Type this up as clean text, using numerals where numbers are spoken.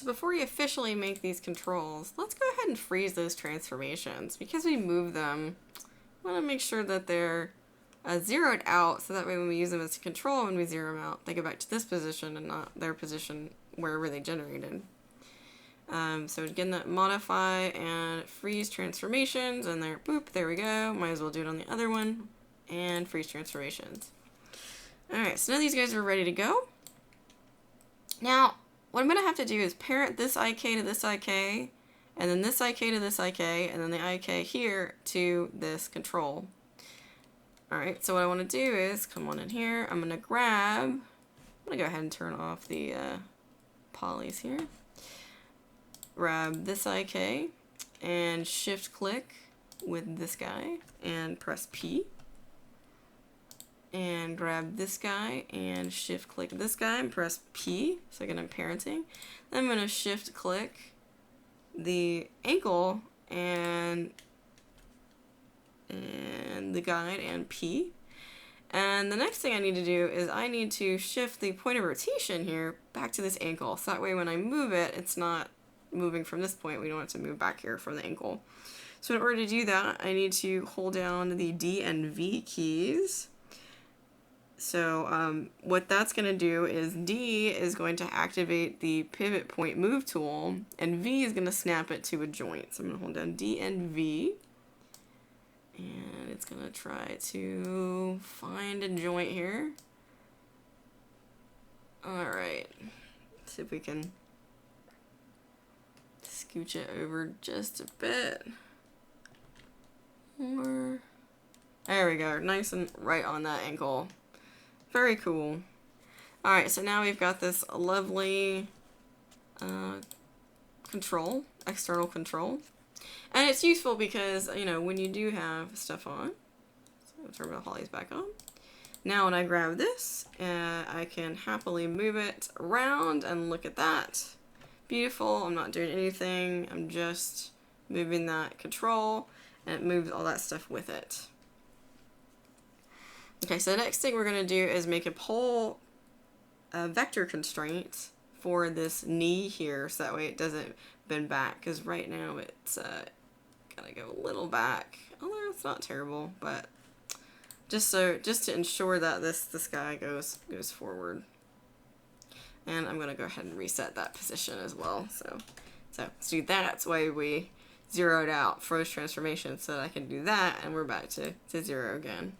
before we officially make these controls, let's go ahead and freeze those transformations. Because we move them, I want to make sure that they're zeroed out, so that way when we use them as a control, when we zero them out, they go back to this position and not their position wherever they generated. So again, that modify and freeze transformations, and there, boop, there we go. Might as well do it on the other one, and freeze transformations. Alright, so now these guys are ready to go. Now, what I'm going to have to do is parent this IK to this IK, and then this IK to this IK, and then the IK here to this control. Alright, so what I want to do is, come on in here, I'm going to grab, I'm going to go ahead and turn off the polys here. Grab this IK, and shift click with this guy, and press P. And grab this guy and shift click this guy and press P. So again, I'm parenting. Then I'm going to shift click the ankle and the guide and P. And the next thing I need to do is I need to shift the point of rotation here back to this ankle. So that way when I move it, it's not moving from this point. We don't have to move back here from the ankle. So in order to do that, I need to hold down the D and V keys. So what that's going to do is D is going to activate the pivot point move tool, and V is going to snap it to a joint. So I'm going to hold down D and V, and it's going to try to find a joint here. Alright, see if we can scooch it over just a bit. Or, there we go, nice and right on that ankle. Very cool. Alright, so now we've got this lovely control, external control. And it's useful because, you know, when you do have stuff on, so I'll turn my polys back on. Now when I grab this, I can happily move it around, and look at that. Beautiful. I'm not doing anything. I'm just moving that control, and it moves all that stuff with it. Okay, so the next thing we're going to do is make a pole vector constraint for this knee here, so that way it doesn't bend back, because right now it's gotta go a little back, although it's not terrible, but just to ensure that this guy goes forward. And I'm going to go ahead and reset that position as well. So let's do that. That's why we zeroed out froze transformation, so that I can do that, and we're back to 0 again.